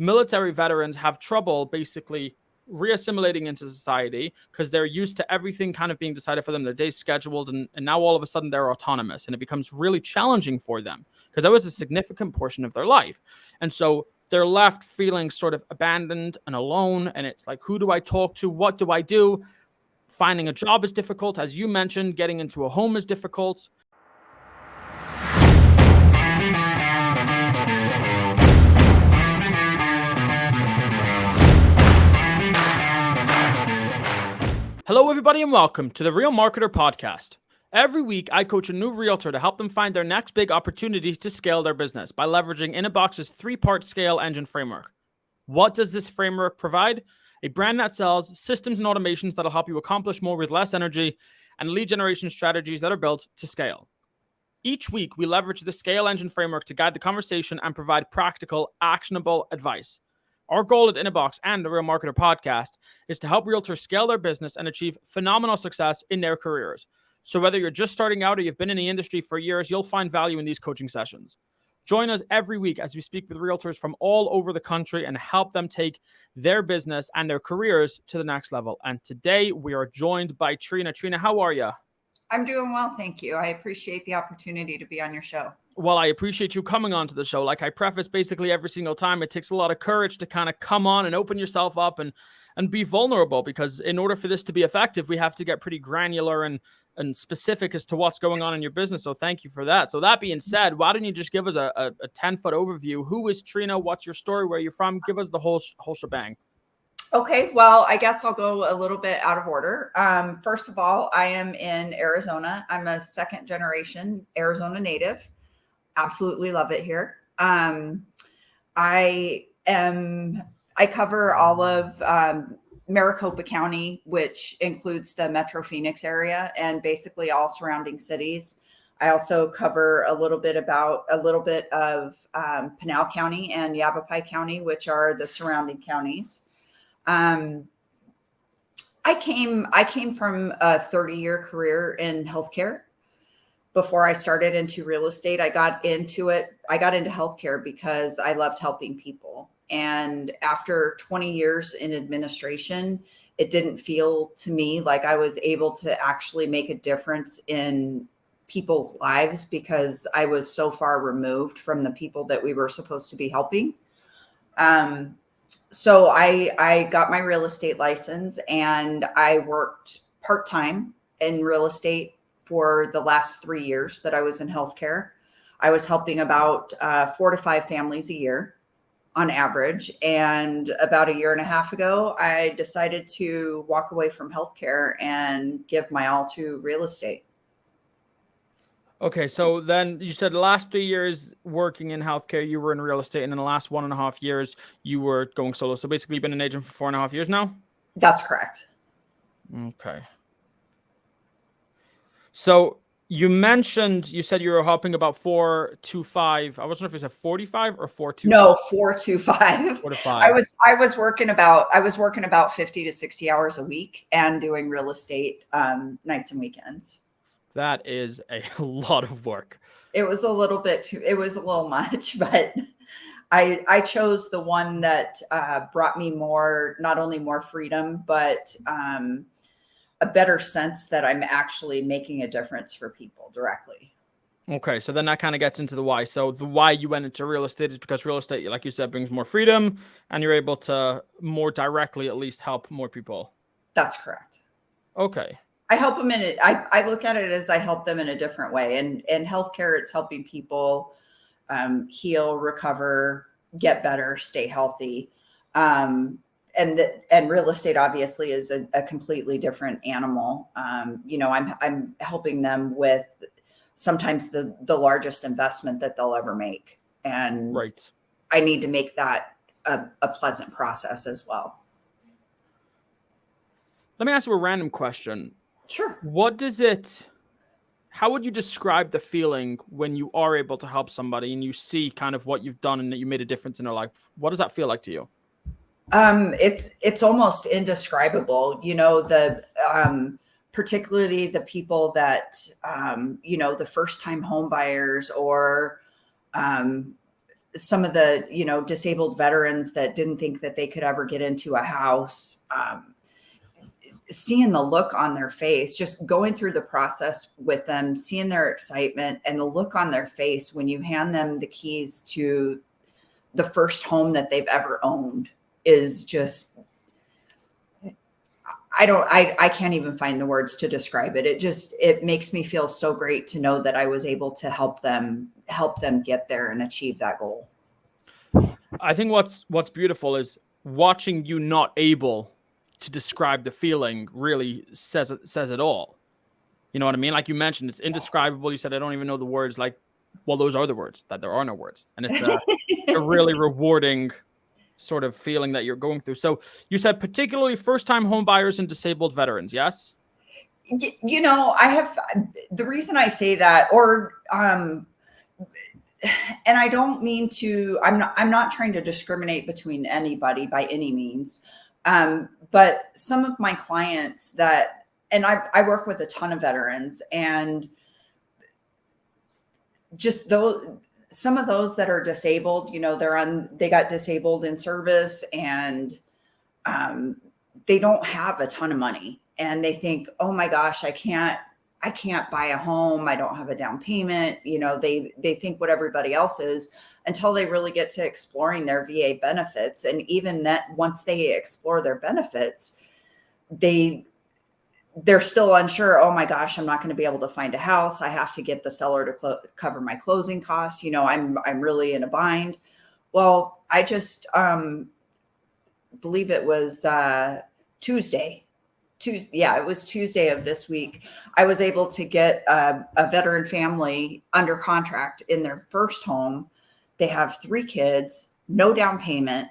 military veterans have trouble basically reassimilating into society because they're used to everything kind of being decided for them, their days scheduled, and now all of a sudden they're autonomous, and it becomes really challenging for them because that was a significant portion of their life. And so they're left feeling sort of abandoned and alone, and it's like, who do I talk to? What do I do? Finding a job is difficult. As you mentioned, getting into a home is difficult. Hello, everybody, and welcome to the Real Marketer Podcast. Every week, I coach a new realtor to help them find their next big opportunity to scale their business by leveraging Inabox's three-part scale engine framework. What does this framework provide? A brand that sells, systems and automations that'll help you accomplish more with less energy, and lead generation strategies that are built to scale. Each week, we leverage the scale engine framework to guide the conversation and provide practical, actionable advice. Our goal at Inabox and the Real Marketer Podcast is to help realtors scale their business and achieve phenomenal success in their careers. So whether you're just starting out or you've been in the industry for years, you'll find value in these coaching sessions. Join us every week as we speak with realtors from all over the country and help them take their business and their careers to the next level. And today we are joined by Trina. Trina, how are you? I'm doing well, thank you. I appreciate the opportunity to be on your show. Well, I appreciate you coming on to the show. Like I preface basically every single time, it takes a lot of courage to kind of come on and open yourself up and be vulnerable, because in order for this to be effective, we have to get pretty granular and specific as to what's going on in your business. So thank you for that. So that being said, why don't you just give us a 10-foot overview? Who is Trina? What's your story? Where you're from? Give us the whole shebang. Okay, well, I guess I'll go a little bit out of order. First of all, I am in Arizona. I'm a second generation Arizona native. Absolutely love it here. I cover all of Maricopa County, which includes the Metro Phoenix area and basically all surrounding cities. I also cover a little bit of Pinal County and Yavapai County, which are the surrounding counties. I came from a 30-year career in healthcare. Before I started into real estate, I got into healthcare because I loved helping people. And after 20 years in administration, it didn't feel to me like I was able to actually make a difference in people's lives because I was so far removed from the people that we were supposed to be helping. So I got my real estate license and I worked part-time in real estate for the last 3 years that I was in healthcare. I was helping about 4 to 5 families a year on average. And about a year and a half ago, I decided to walk away from healthcare and give my all to real estate. Okay, so then you said the last 3 years working in healthcare, you were in real estate, and in the last 1.5 years, you were going solo. So basically, you've been an agent for 4.5 years now? That's correct. Okay. So you said you were helping about 4 to 5. I wasn't sure if you said 45 or 4 to 5. No, 4 to 5. 4 to 5. I was working about 50 to 60 hours a week and doing real estate nights and weekends. That is a lot of work. It was a little much, but I chose the one that brought me not only more freedom, but a better sense that I'm actually making a difference for people directly. Okay, so then that kind of gets into the why. So the why you went into real estate is because real estate, like you said, brings more freedom and you're able to more directly at least help more people. That's correct. Okay. I help them in it. I look at it as I help them in a different way. And in healthcare, it's helping people heal, recover, get better, stay healthy. And real estate obviously is a completely different animal. I'm helping them with sometimes the largest investment that they'll ever make. And right. I need to make that a pleasant process as well. Let me ask you a random question. Sure. How would you describe the feeling when you are able to help somebody and you see kind of what you've done and that you made a difference in their life? What does that feel like to you? It's almost indescribable, particularly the people that, the first time home buyers or, some of the, disabled veterans that didn't think that they could ever get into a house, seeing the look on their face, just going through the process with them, seeing their excitement and the look on their face when you hand them the keys to the first home that they've ever owned is just, I can't even find the words to describe it. It makes me feel so great to know that I was able to help them get there and achieve that goal. I think what's beautiful is watching you not able to describe the feeling really says it all. You know what I mean? Like you mentioned, it's indescribable. You said, I don't even know the words. Like, well, those are the words, that there are no words. And it's a really rewarding sort of feeling that you're going through. So you said particularly first-time home buyers and disabled veterans, yes? I have, the reason I say that, and I don't mean to, I'm not trying to discriminate between anybody by any means. But some of my clients and I work with a ton of veterans, and just some of those that are disabled, they got disabled in service, and they don't have a ton of money, and they think, oh my gosh, I can't buy a home. I don't have a down payment. They think what everybody else is, until they really get to exploring their VA benefits. And even that, once they explore their benefits, they're still unsure. Oh my gosh, I'm not going to be able to find a house. I have to get the seller to cover my closing costs. I'm really in a bind. Well, I just believe it was Tuesday. Yeah, it was Tuesday of this week. I was able to get a veteran family under contract in their first home. They have 3 kids, no down payment.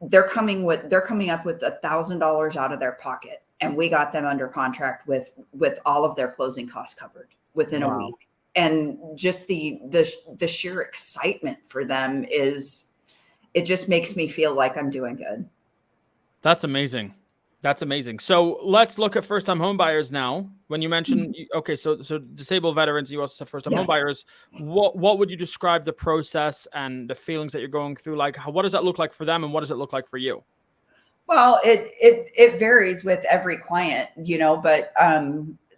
They're coming up with $1,000 out of their pocket, and we got them under contract with all of their closing costs covered within a week. And just the sheer excitement for them it just makes me feel like I'm doing good. That's amazing. That's amazing. So let's look at first-time home buyers now. When you mentioned, okay, so disabled veterans, you also said first-time home buyers. What would you describe the process and the feelings that you're going through? Like, what does that look like for them, and what does it look like for you? Well, it varies with every client, but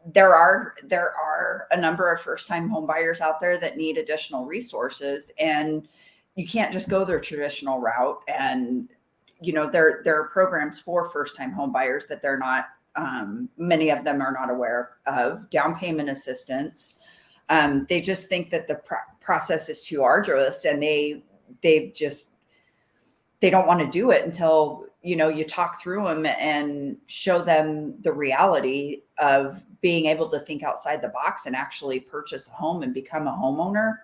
there are a number of first-time home buyers out there that need additional resources, and you can't just go their traditional route. And there are programs for first-time home buyers that they're not, many of them are not aware of. Down payment assistance. They just think that the process is too arduous, and they don't want to do it until, you talk through them and show them the reality of being able to think outside the box and actually purchase a home and become a homeowner.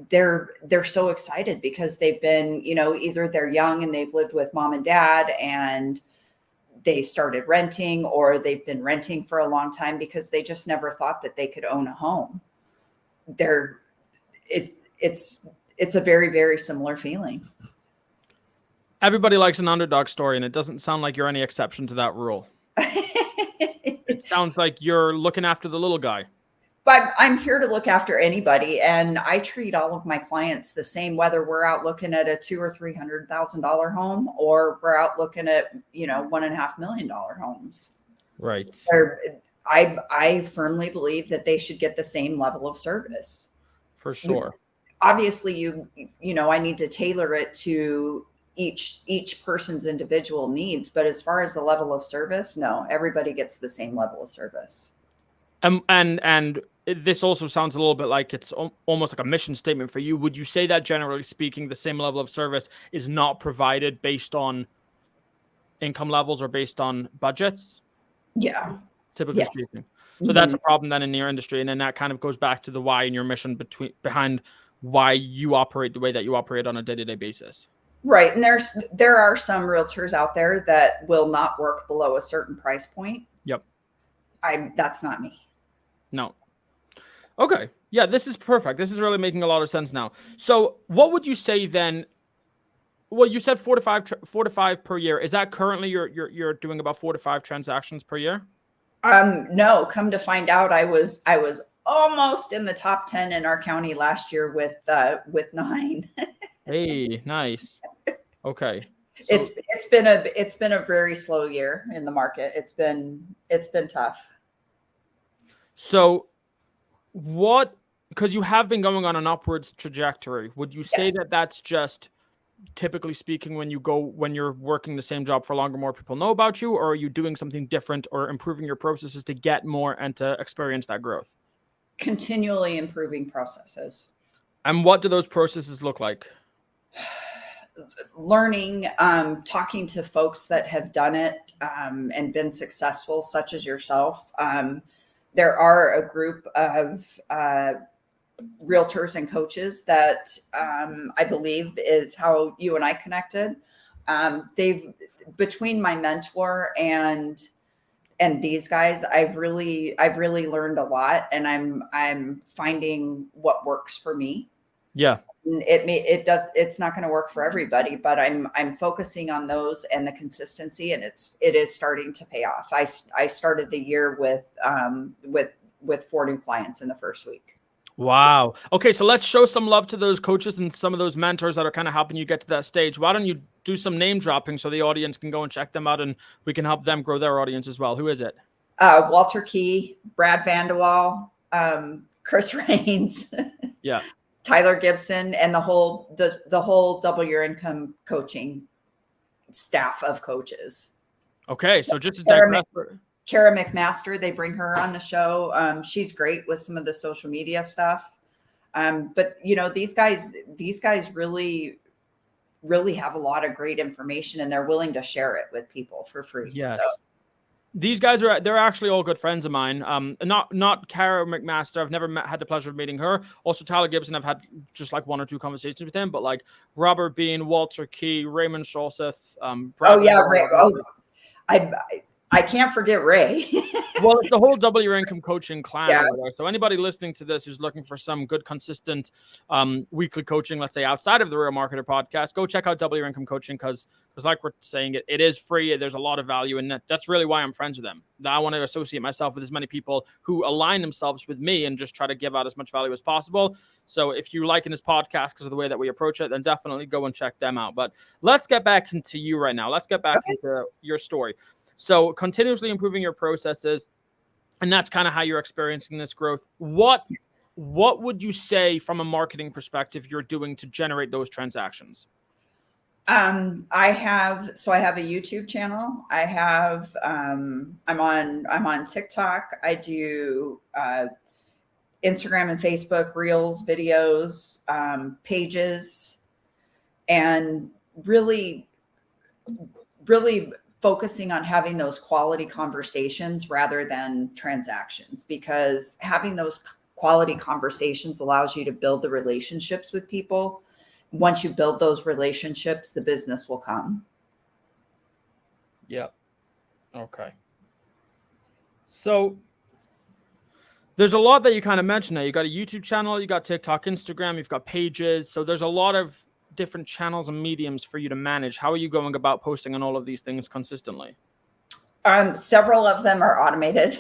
They're so excited because they've been, either they're young and they've lived with mom and dad and they started renting, or they've been renting for a long time because they just never thought that they could own a home. It's a very, very similar feeling. Everybody likes an underdog story, and it doesn't sound like you're any exception to that rule. It sounds like you're looking after the little guy. But I'm here to look after anybody, and I treat all of my clients the same, whether we're out looking at a $200,000 or $300,000 home, or we're out looking at $1.5 million homes. Right. I firmly believe that they should get the same level of service. For sure. Obviously, I need to tailor it to each person's individual needs, but as far as the level of service, no, everybody gets the same level of service. And this also sounds a little bit like it's almost like a mission statement for you. Would you say that generally speaking, the same level of service is not provided based on income levels or based on budgets? Yeah. Typically speaking. So that's a problem then in your industry. And then that kind of goes back to the why and your mission behind why you operate the way that you operate on a day-to-day basis. Right. And there are some realtors out there that will not work below a certain price point. Yep. That's not me. No. Okay. Yeah, this is perfect. This is really making a lot of sense now. So what would you say then? Well, you said 4 to 5 per year. Is that currently you're doing about 4 to 5 transactions per year? No, come to find out, I was almost in the top 10 in our county last year with 9. Hey, nice. Okay. So It's been a very slow year in the market. It's been tough. So what, because you have been going on an upwards trajectory, would you say Yes. that that's just typically speaking when you're working the same job for longer, more people know about you, or are you doing something different or improving your processes to get more and to experience that growth? Continually improving processes. And what do those processes look like? Learning, talking to folks that have done it and been successful, such as yourself. There are a group of realtors and coaches that I believe is how you and I connected. They've between my mentor and these guys, I've really learned a lot, and I'm finding what works for me. Yeah. It's not going to work for everybody, but I'm focusing on those and the consistency, and it is starting to pay off. I started the year with 4 new clients in the first week. Wow. Okay, so let's show some love to those coaches and some of those mentors that are kind of helping you get to that stage. Why don't you do some name dropping so the audience can go and check them out, and we can help them grow their audience as well. Who is it? Walter Key, Brad Vanderwall, Chris Rains, Yeah. Tyler Gibson, and the whole Double Your Income coaching staff of coaches. Okay, so just to digress. Kara McMaster, they bring her on the show. She's great with some of the social media stuff. But these guys really have a lot of great information, and they're willing to share it with people for free. Yes. So. These guys they're actually all good friends of mine. Not Kara McMaster. I've never had the pleasure of meeting her. Also, Tyler Gibson, I've had just like 1 or 2 conversations with him, but like Robert Bean, Walter Key, Raymond Scholseth, Brad Ray. I can't forget Ray. Well, it's the whole Double Your Income coaching clan. Yeah. Over there. So anybody listening to this who's looking for some good, consistent weekly coaching, let's say outside of the Real Marketer podcast, go check out Double Your Income coaching because like we're saying, it is free. There's a lot of value in it. That's really why I'm friends with them. I want to associate myself with as many people who align themselves with me and just try to give out as much value as possible. So if you like in this podcast because of the way that we approach it, then definitely go and check them out. But let's get back into you right now. Let's get back into your story. So continuously improving your processes, and that's kind of how you're experiencing this growth. What would you say from a marketing perspective you're doing to generate those transactions? I have a YouTube channel. I have I'm on TikTok. I do Instagram and Facebook reels, videos, pages, and really focusing on having those quality conversations rather than transactions, because having those quality conversations allows you to build the relationships with people. Once you build those relationships, the business will come. Yeah. Okay. So there's a lot that you kind of mentioned now. You got a YouTube channel, you got TikTok, Instagram, you've got pages. So there's a lot of different channels and mediums for you to manage. How are you going about posting on all of these things consistently? Several of them are automated.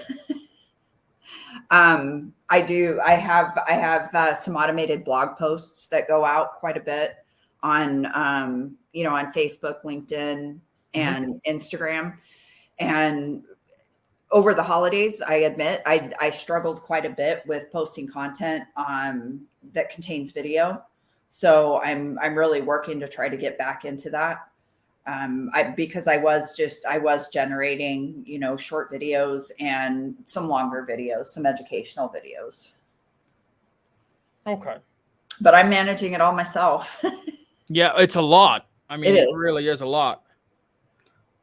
I have some automated blog posts that go out quite a bit on on Facebook, LinkedIn, and Instagram. And over the holidays, I admit I struggled quite a bit with posting content that contains video. So I'm really working to try to get back into that. Because I was generating, short videos and some longer videos, some educational videos. Okay. But I'm managing it all myself. Yeah, it's a lot. I mean, it really is a lot.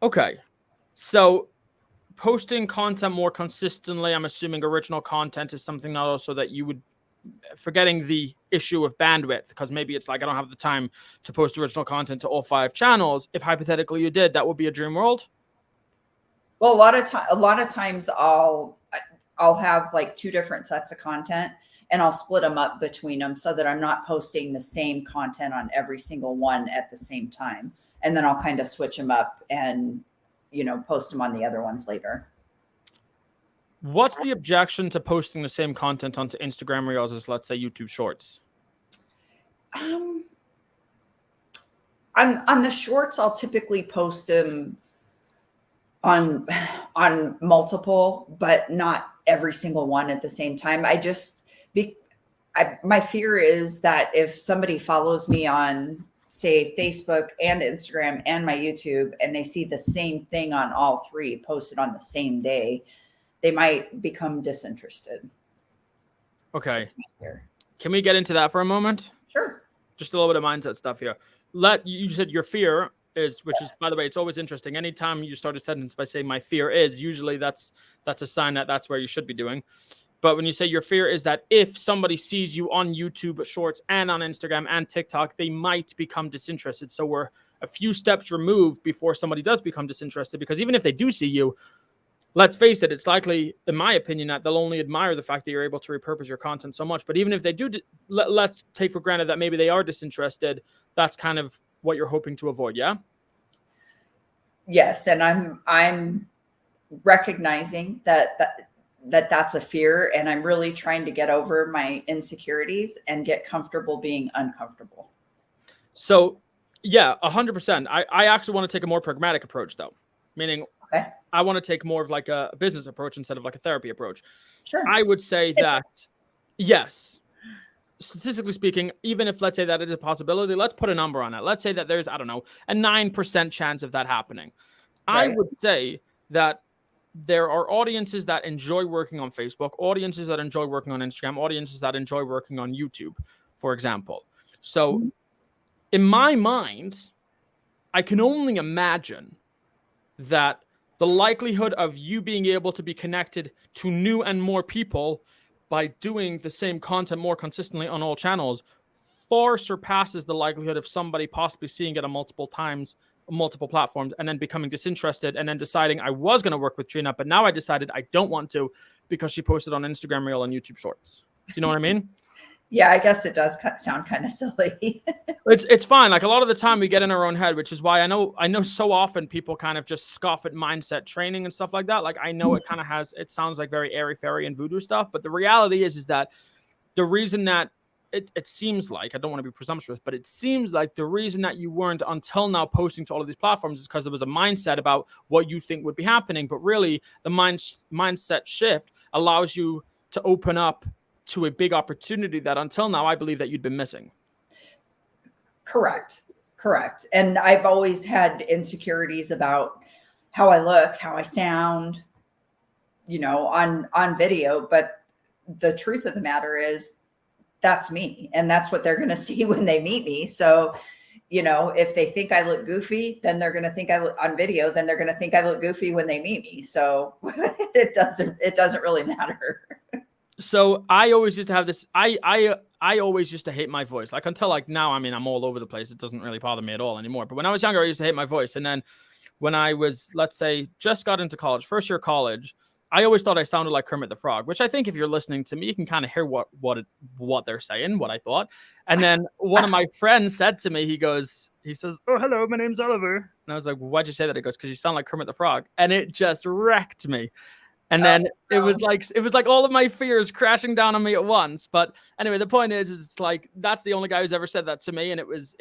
Okay. So posting content more consistently, I'm assuming original content is something not also that you would, forgetting the issue of bandwidth, because maybe it's like I don't have the time to post original content to all 5 channels. If hypothetically you did, that would be a dream world. Well, a lot of times I'll have like 2 different sets of content, and I'll split them up between them so that I'm not posting the same content on every single one at the same time. And then I'll kind of switch them up and, post them on the other ones later. What's the objection to posting the same content onto Instagram Reels as, let's say, YouTube Shorts? On the shorts, I'll typically post them on multiple, but not every single one at the same time. My fear is that if somebody follows me on, say, Facebook and Instagram and my YouTube, and they see the same thing on all three posted on the same day, they might become disinterested. Okay. Can we get into that for a moment? Sure. Just a little bit of mindset stuff here. You said your fear is, which is, by the way, it's always interesting. Anytime you start a sentence by saying my fear is, usually that's a sign that that's where you should be doing. But when you say your fear is that if somebody sees you on YouTube Shorts and on Instagram and TikTok, they might become disinterested. So we're a few steps removed before somebody does become disinterested, because even if they do see you, let's face it, it's likely, in my opinion, that they'll only admire the fact that you're able to repurpose your content so much. But even if they do, let's take for granted that maybe they are disinterested. That's kind of what you're hoping to avoid, yeah? Yes, and I'm recognizing that's a fear, and I'm really trying to get over my insecurities and get comfortable being uncomfortable. So, yeah, 100%. I actually want to take a more pragmatic approach, though, meaning I want to take more of like a business approach instead of like a therapy approach. Sure. I would say that, yes, statistically speaking, even if let's say that it is a possibility, let's put a number on it. Let's say that there's, I don't know, a 9% chance of that happening. Right. I would say that there are audiences that enjoy working on Facebook, audiences that enjoy working on Instagram, audiences that enjoy working on YouTube, for example. So in my mind, I can only imagine that the likelihood of you being able to be connected to new and more people by doing the same content more consistently on all channels far surpasses the likelihood of somebody possibly seeing it on multiple times, multiple platforms, and then becoming disinterested and then deciding I was going to work with Trina, but now I decided I don't want to because she posted on Instagram Reel and YouTube Shorts. Do you know what I mean? Yeah, I guess it does sound kind of silly. It's fine. Like a lot of the time we get in our own head, which is why I know so often people kind of just scoff at mindset training and stuff like that. Like I know it kind of it sounds like very airy fairy and voodoo stuff, but the reality is that the reason that it seems like, I don't want to be presumptuous, but it seems like the reason that you weren't until now posting to all of these platforms is because there was a mindset about what you think would be happening. But really the mindset shift allows you to open up to a big opportunity that until now, I believe that you'd been missing. Correct. And I've always had insecurities about how I look, how I sound, on video. But the truth of the matter is that's me, and that's what they're going to see when they meet me. So, if they think I look goofy, then they're going to think I look on video, then they're going to think I look goofy when they meet me. So it doesn't really matter. So I always used to have this, I always used to hate my voice. Like until like now, I mean, I'm all over the place. It doesn't really bother me at all anymore. But when I was younger, I used to hate my voice. And then when I was, let's say, just got into college, first year college, I always thought I sounded like Kermit the Frog, which I think if you're listening to me, you can kind of hear what they're saying, what I thought. And then one of my friends said to me, he says, "Oh, hello, my name's Oliver." And I was like, "Why'd you say that?" He goes, "Because you sound like Kermit the Frog." And it just wrecked me. And then it was like all of my fears crashing down on me at once. But anyway, the point is it's like, that's the only guy who's ever said that to me. And it was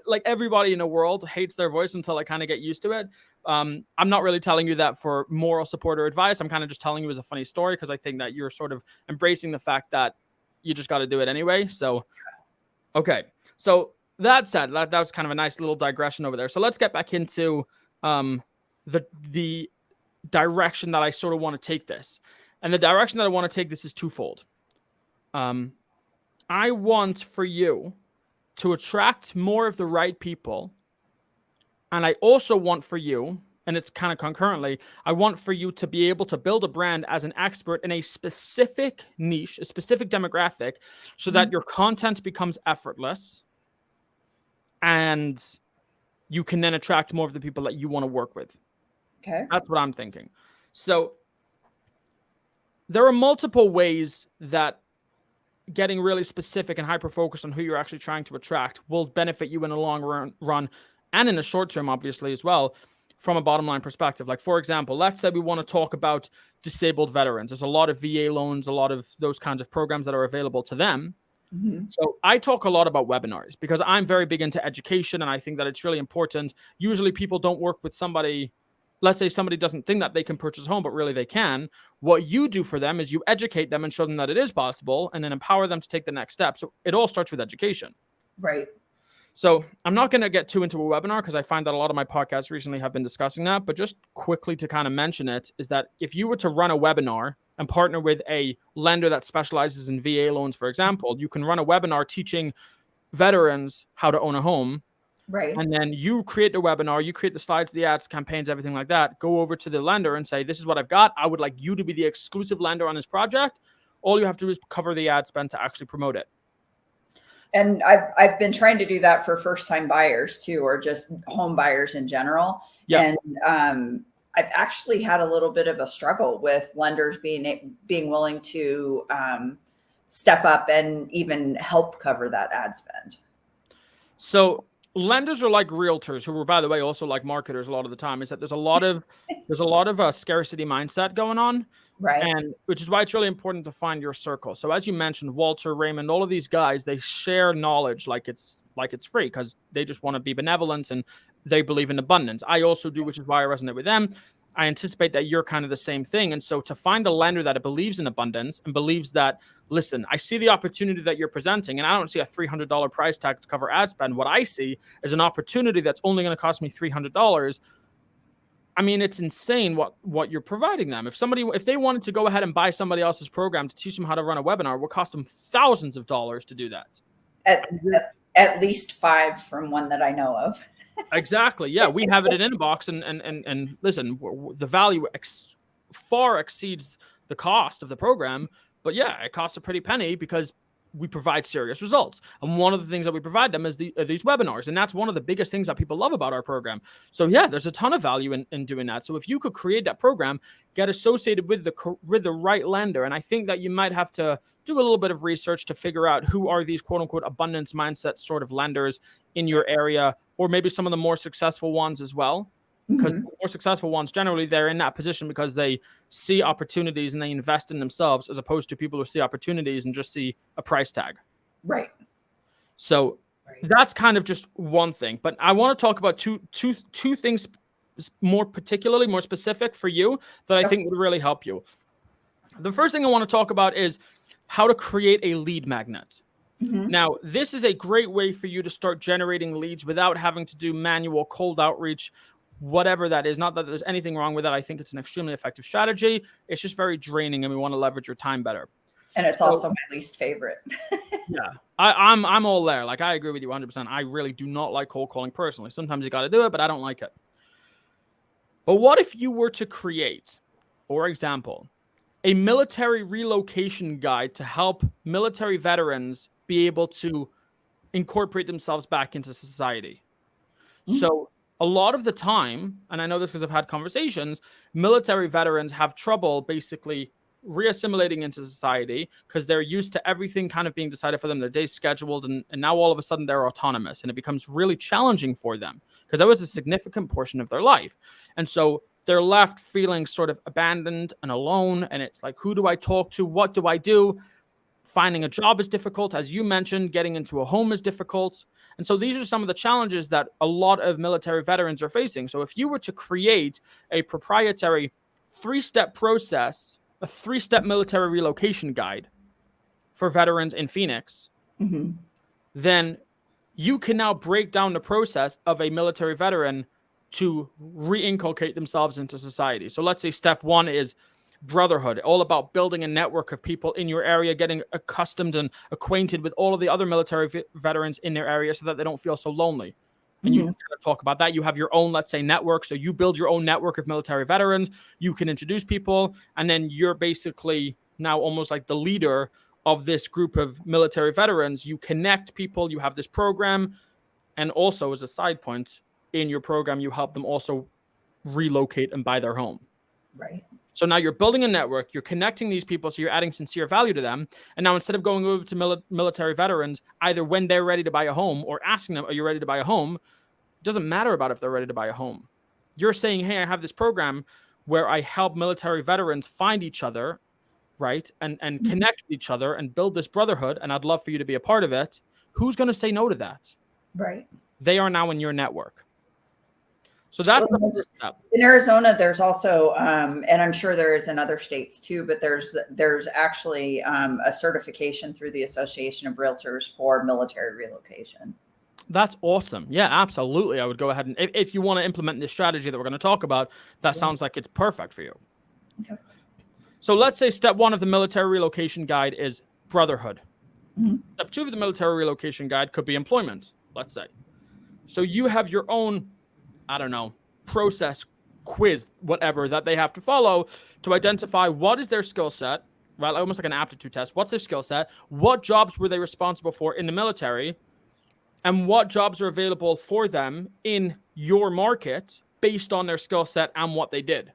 like everybody in the world hates their voice until I kind of get used to it. I'm not really telling you that for moral support or advice. I'm kind of just telling you as a funny story, because I think that you're sort of embracing the fact that you just got to do it anyway. So, okay. So that said, that was kind of a nice little digression over there. So let's get back into the direction that I sort of want to take this. And the direction that I want to take this is twofold. I want for you to attract more of the right people. And I also want for you, and it's kind of concurrently, I want for you to be able to build a brand as an expert in a specific niche, a specific demographic, so that your content becomes effortless and you can then attract more of the people that you want to work with. Okay. That's what I'm thinking. So there are multiple ways that getting really specific and hyper-focused on who you're actually trying to attract will benefit you in the long run and in the short term, obviously, as well, from a bottom line perspective. Like, for example, let's say we want to talk about disabled veterans. There's a lot of VA loans, a lot of those kinds of programs that are available to them. So I talk a lot about webinars because I'm very big into education, and I think that it's really important. Usually people don't work with somebody. Let's say somebody doesn't think that they can purchase a home, but really they can. What you do for them is you educate them and show them that it is possible, and then empower them to take the next step. So it all starts with education. Right. So I'm not going to get too into a webinar because I find that a lot of my podcasts recently have been discussing that. But just quickly to kind of mention it is that if you were to run a webinar and partner with a lender that specializes in VA loans, for example, you can run a webinar teaching veterans how to own a home. Right. And then you create the webinar, you create the slides, the ads, campaigns, everything like that. Go over to the lender and say, this is what I've got. I would like you to be the exclusive lender on this project. All you have to do is cover the ad spend to actually promote it. And I've been trying to do that for first time buyers too, or just home buyers in general. Yeah. And I've actually had a little bit of a struggle with lenders being willing to step up and even help cover that ad spend. So lenders are like realtors, who are, by the way, also like marketers a lot of the time. Is that there's a lot of scarcity mindset going on. Right. And which is why it's really important to find your circle. So as you mentioned, Walter, Raymond, all of these guys, they share knowledge like it's free because they just want to be benevolent and they believe in abundance. I also do, which is why I resonate with them. I anticipate that you're kind of the same thing. And so to find a lender that believes in abundance and believes that, listen, I see the opportunity that you're presenting, and I don't see a $300 price tag to cover ad spend. What I see is an opportunity that's only going to cost me $300. I mean, it's insane what you're providing them. If they wanted to go ahead and buy somebody else's program to teach them how to run a webinar, it would cost them thousands of dollars to do that. At least 5 from one that I know of. Exactly. Yeah, we have it in Inabox, and listen, the value far exceeds the cost of the program. But yeah, it costs a pretty penny because we provide serious results. And one of the things that we provide them is these webinars. And that's one of the biggest things that people love about our program. So yeah, there's a ton of value in doing that. So if you could create that program, get associated with the right lender. And I think that you might have to do a little bit of research to figure out who are these quote unquote abundance mindset sort of lenders in your area, or maybe some of the more successful ones as well. Because the more successful ones, generally, they're in that position because they see opportunities and they invest in themselves, as opposed to people who see opportunities and just see a price tag. Right. So that's kind of just one thing. But I want to talk about two things more specific for you that I think would really help you. The first thing I want to talk about is how to create a lead magnet. Now, this is a great way for you to start generating leads without having to do manual cold outreach, whatever that is. Not that there's anything wrong with that. I think it's an extremely effective strategy. It's just very draining, and we want to leverage your time better. And it's also my least favorite. Yeah, I'm all there. Like, I agree with you 100%. I really do not like cold calling personally. Sometimes you got to do it, but I don't like it. But what if you were to create, for example, a military relocation guide to help military veterans be able to incorporate themselves back into society? So a lot of the time, and I know this because I've had conversations, military veterans have trouble basically reassimilating into society because they're used to everything kind of being decided for them, their days scheduled, and now all of a sudden they're autonomous, and it becomes really challenging for them because that was a significant portion of their life. And so they're left feeling sort of abandoned and alone, and it's like, who do I talk to? What do I do? Finding a job is difficult. As you mentioned, getting into a home is difficult. And so these are some of the challenges that a lot of military veterans are facing. So if you were to create a proprietary 3-step process, a 3-step military relocation guide for veterans in Phoenix, then you can now break down the process of a military veteran to reinculcate themselves into society. So let's say step 1 is brotherhood, all about building a network of people in your area, getting accustomed and acquainted with all of the other military veterans in their area so that they don't feel so lonely. And you can kind of talk about that. You have your own, let's say, network. So you build your own network of military veterans. You can introduce people, and then you're basically now almost like the leader of this group of military veterans. You connect people. You have this program. And also, as a side point, in your program, you help them also relocate and buy their home. Right. So now you're building a network, you're connecting these people, so you're adding sincere value to them. And now instead of going over to military veterans, either when they're ready to buy a home or asking them, are you ready to buy a home? It doesn't matter about if they're ready to buy a home. You're saying, hey, I have this program where I help military veterans find each other right, and connect with each other and build this brotherhood, and I'd love for you to be a part of it, who's going to say no to that? Right. They are now in your network. So that's the first step. In Arizona, there's also, and I'm sure there is in other states too, but there's actually a certification through the Association of Realtors for military relocation. That's awesome. Yeah, absolutely. I would go ahead and if you want to implement this strategy that we're going to talk about, that sounds like it's perfect for you. Okay. So let's say step 1 of the military relocation guide is brotherhood. Mm-hmm. Step 2 of the military relocation guide could be employment, let's say. So you have your own, I don't know, process, quiz, whatever that they have to follow to identify what is their skill set, right? Almost like an aptitude test. What's their skill set? What jobs were they responsible for in the military? And what jobs are available for them in your market based on their skill set and what they did.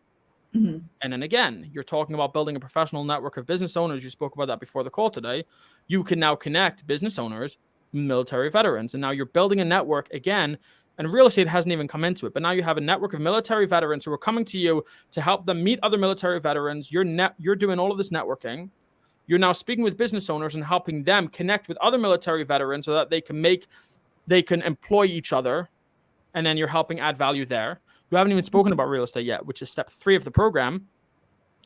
Mm-hmm. And then again, you're talking about building a professional network of business owners. You spoke about that before the call today. You can now connect business owners, military veterans, and now you're building a network again. And real estate hasn't even come into it, but now you have a network of military veterans who are coming to you to help them meet other military veterans. You're doing all of this networking. You're now speaking with business owners and helping them connect with other military veterans so that they can employ each other, and then you're helping add value there. You haven't even spoken about real estate yet, which is step 3 of the program,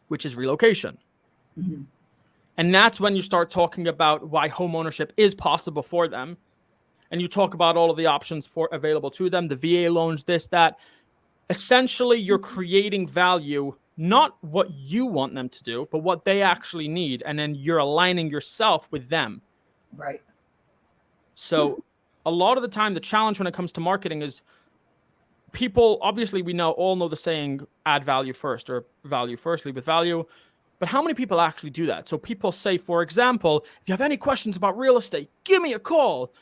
which is relocation. Mm-hmm. And that's when you start talking about why home ownership is possible for them. And you talk about all of the options available to them, the VA loans, this, that. Essentially, you're creating value, not what you want them to do, but what they actually need. And then you're aligning yourself with them. Right. So a lot of the time, the challenge when it comes to marketing is people, obviously, we all know the saying, add value first, or value first, lead with value. But how many people actually do that? So people say, for example, if you have any questions about real estate, give me a call.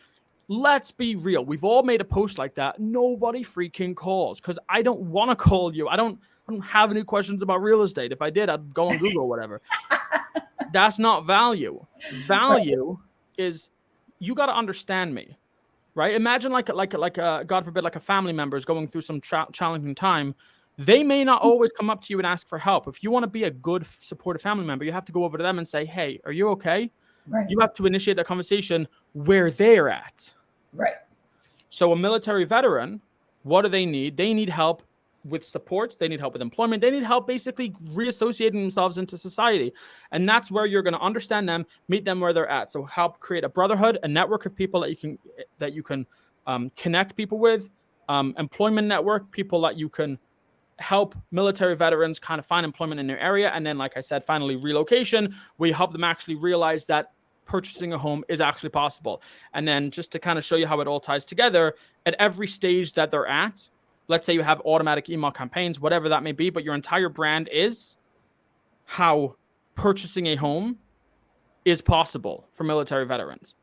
Let's be real. We've all made a post like that. Nobody freaking calls because I don't want to call you. I don't have any questions about real estate. If I did, I'd go on Google or whatever. That's not value. Value is you got to understand me, right? Imagine like a God forbid, like a family member is going through some challenging time. They may not always come up to you and ask for help. If you want to be a good supportive family member, you have to go over to them and say, "Hey, are you okay?" Right. You have to initiate that conversation where they're at. Right. So a military veteran, what do they need? They need help with support. They need help with employment. They need help basically reassociating themselves into society. And that's where you're going to understand them, meet them where they're at. So help create a brotherhood, a network of people that you can connect people with, employment network, people that you can help military veterans kind of find employment in their area. And then, like I said, finally, relocation, we help them actually realize that purchasing a home is actually possible. And then just to kind of show you how it all ties together, at every stage that they're at, let's say you have automatic email campaigns, whatever that may be, but your entire brand is how purchasing a home is possible for military veterans.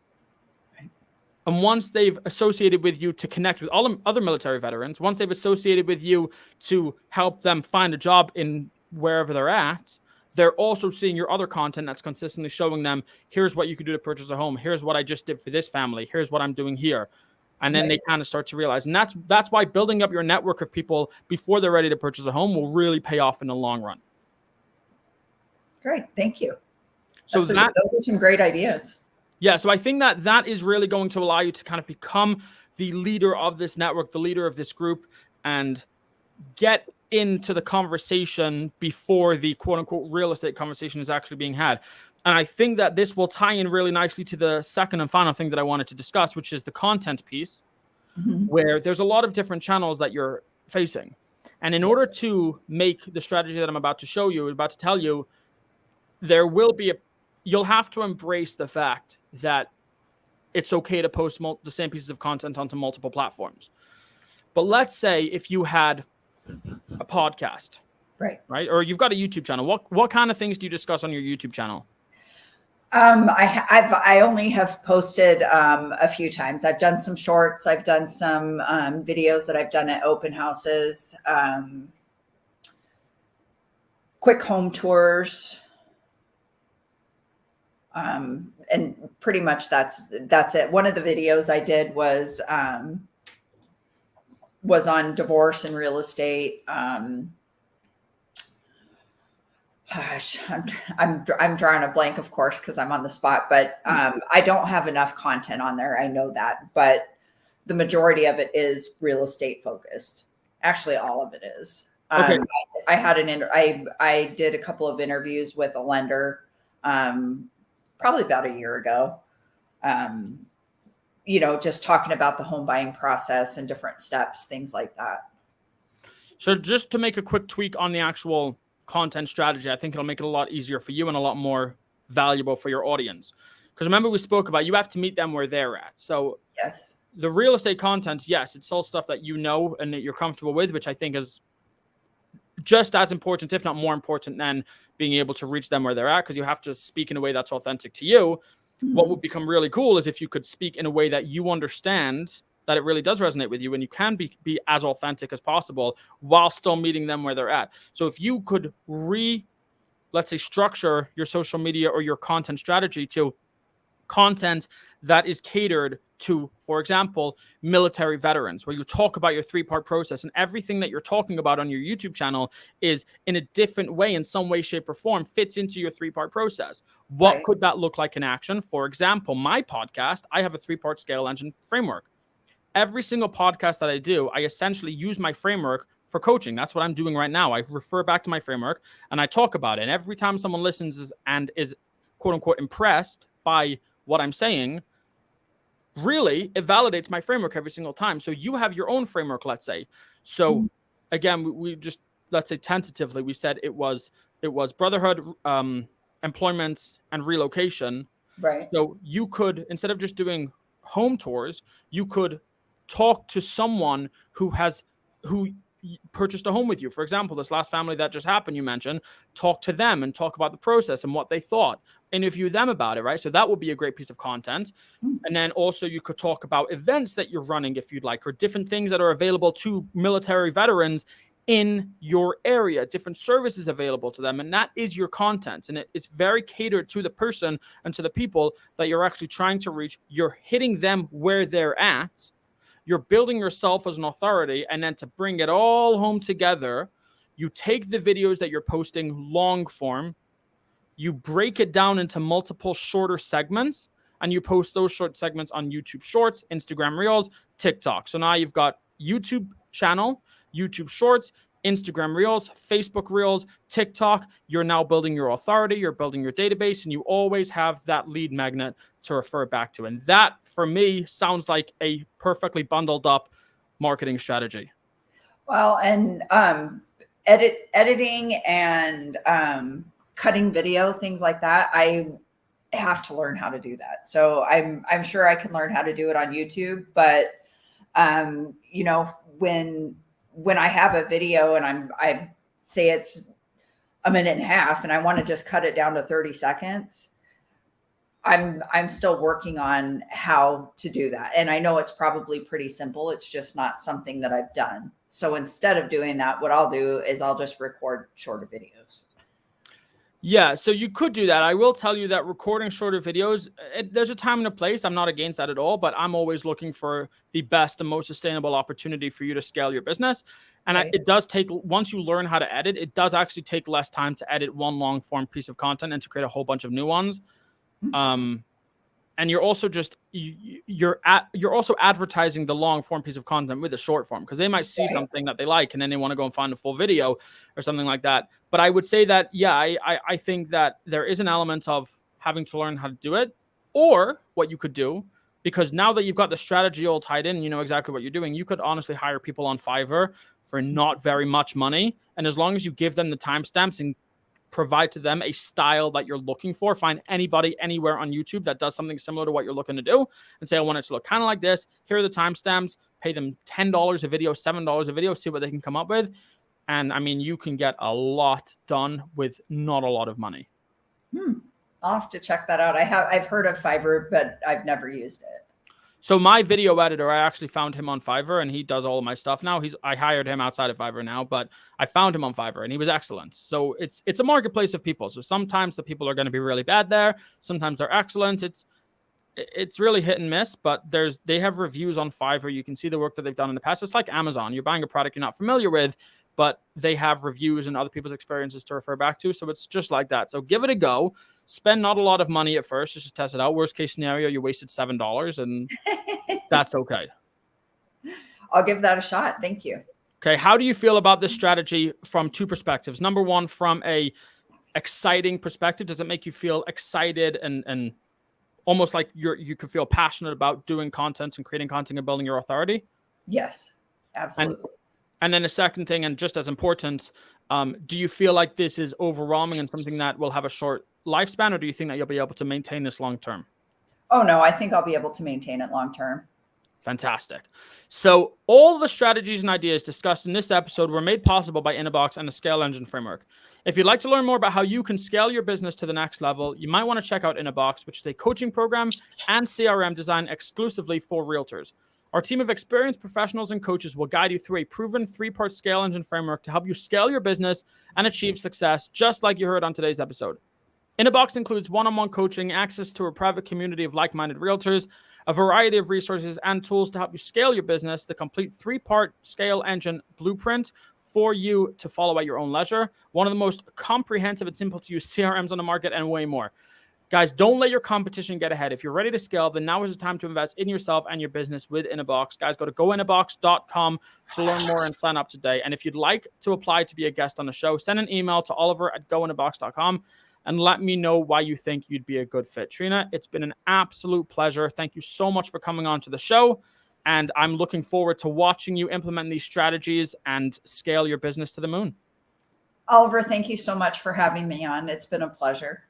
And once they've associated with you to connect with all other military veterans, once they've associated with you to help them find a job in wherever they're at, they're also seeing your other content that's consistently showing them, here's what you could do to purchase a home. Here's what I just did for this family. Here's what I'm doing here. And then they kind of start to realize. And that's why building up your network of people before they're ready to purchase a home will really pay off in the long run. Great. Thank you. So those are some great ideas. Yeah, so I think that is really going to allow you to kind of become the leader of this network, the leader of this group, and get into the conversation before the quote-unquote real estate conversation is actually being had. And I think that this will tie in really nicely to the second and final thing that I wanted to discuss, which is the content piece, where there's a lot of different channels that you're facing. And in order to make the strategy that I'm about to show you, about to tell you, you'll have to embrace the fact that it's okay to post the same pieces of content onto multiple platforms. But let's say if you had a podcast, right? Or you've got a YouTube channel. What kind of things do you discuss on your YouTube channel? I only have posted a few times. I've done some shorts. I've done some videos that I've done at open houses, quick home tours. And pretty much that's it. One of the videos I did was on divorce and real estate. Gosh, I'm drawing a blank, of course, because I'm on the spot, but I don't have enough content on there. I know that, but the majority of it is real estate focused. Actually, all of it is. Okay. I had I did a couple of interviews with a lender, probably about a year ago. Just talking about the home buying process and different steps, things like that. So just to make a quick tweak on the actual content strategy, I think it'll make it a lot easier for you and a lot more valuable for your audience. Because remember, we spoke about you have to meet them where they're at. So yes, the real estate content, yes, it's all stuff that you know and that you're comfortable with, which I think is just as important, if not more important, than being able to reach them where they're at, because you have to speak in a way that's authentic to you. Mm-hmm. What would become really cool is if you could speak in a way that you understand that it really does resonate with you, and you can be as authentic as possible while still meeting them where they're at. So if you could let's say, structure your social media or your content strategy to content that is catered to, for example, military veterans, where you talk about your 3-part process, and everything that you're talking about on your YouTube channel is in a different way, in some way, shape, or form, fits into your 3-part process. What could that look like in action? For example, my podcast, I have a 3-part scale engine framework. Every single podcast that I do, I essentially use my framework for coaching. That's what I'm doing right now. I refer back to my framework and I talk about it. And every time someone listens and is quote unquote impressed by what I'm saying, really, it validates my framework every single time. So you have your own framework, let's say. So again, we just, let's say tentatively, we said it was brotherhood, employment, and relocation. Right. So you could, instead of just doing home tours, you could talk to someone who purchased a home with you. For example, this last family that just happened, you mentioned, talk to them and talk about the process and what they thought, interview them about it, right? So that would be a great piece of content. And then also you could talk about events that you're running if you'd like, or different things that are available to military veterans in your area, different services available to them. And that is your content. And it's very catered to the person and to the people that you're actually trying to reach. You're hitting them where they're at. You're building yourself as an authority. And then to bring it all home together, you take the videos that you're posting long form, you break it down into multiple shorter segments, and you post those short segments on YouTube Shorts, Instagram Reels, TikTok. So now you've got YouTube channel, YouTube Shorts, Instagram Reels, Facebook Reels, TikTok. You're now building your authority, you're building your database, and you always have that lead magnet to refer back to. And that, for me, sounds like a perfectly bundled up marketing strategy. Well, and editing and cutting video, things like that, I have to learn how to do that. So I'm sure I can learn how to do it on YouTube, but when I have a video and I say it's a minute and a half and I want to just cut it down to 30 seconds, I'm still working on how to do that. And I know it's probably pretty simple. It's just not something that I've done. So instead of doing that, what I'll do is I'll just record shorter videos. Yeah, so you could do that. I will tell you that recording shorter videos, there's a time and a place. I'm not against that at all, but I'm always looking for the best and most sustainable opportunity for you to scale your business. And it does take, once you learn how to edit, it does actually take less time to edit one long form piece of content and to create a whole bunch of new ones. And you're also just, you're also advertising the long form piece of content with the short form, because they might see something that they like and then they want to go and find a full video or something like that. But I would say that, yeah, I think that there is an element of having to learn how to do it, or what you could do, because now that you've got the strategy all tied in, you know exactly what you're doing. You could honestly hire people on Fiverr for not very much money. And as long as you give them the timestamps and provide to them a style that you're looking for, find anybody anywhere on YouTube that does something similar to what you're looking to do and say, I want it to look kind of like this. Here are the timestamps, pay them $10 a video, $7 a video, see what they can come up with. And I mean, you can get a lot done with not a lot of money. I'll have to check that out. I've heard of Fiverr, but I've never used it. So my video editor, I actually found him on Fiverr, and he does all of my stuff now. I hired him outside of Fiverr now, but I found him on Fiverr and he was excellent. So it's a marketplace of people. So sometimes the people are going to be really bad there. Sometimes they're excellent. It's really hit and miss, but they have reviews on Fiverr. You can see the work that they've done in the past. It's like Amazon. You're buying a product you're not familiar with. but they have reviews and other people's experiences to refer back to. So it's just like that. So give it a go. Spend not a lot of money at first just to test it out. Worst case scenario, you wasted $7 and that's okay. I'll give that a shot. Thank you. Okay. How do you feel about this strategy from two perspectives? Number one, from a exciting perspective, does it make you feel excited and almost like you could feel passionate about doing content and creating content and building your authority? Yes, absolutely. And then the second thing, and just as important, do you feel like this is overwhelming and something that will have a short lifespan, or do you think that you'll be able to maintain this long term? Oh, no, I think I'll be able to maintain it long term. Fantastic. So all the strategies and ideas discussed in this episode were made possible by Inabox and the Scale Engine framework. If you'd like to learn more about how you can scale your business to the next level, you might want to check out Inabox, which is a coaching program and CRM designed exclusively for realtors. Our team of experienced professionals and coaches will guide you through a proven 3-part Scale Engine framework to help you scale your business and achieve success, just like you heard on today's episode. Inabox includes one-on-one coaching, access to a private community of like-minded realtors, a variety of resources and tools to help you scale your business, the complete 3-part Scale Engine blueprint for you to follow at your own leisure, one of the most comprehensive and simple to use CRMs on the market, and way more. Guys, don't let your competition get ahead. If you're ready to scale, then now is the time to invest in yourself and your business with Inabox. Guys, go to goinabox.com to learn more and sign up today. And if you'd like to apply to be a guest on the show, send an email to oliver@goinabox.com and let me know why you think you'd be a good fit. Trina, it's been an absolute pleasure. Thank you so much for coming on to the show. And I'm looking forward to watching you implement these strategies and scale your business to the moon. Oliver, thank you so much for having me on. It's been a pleasure.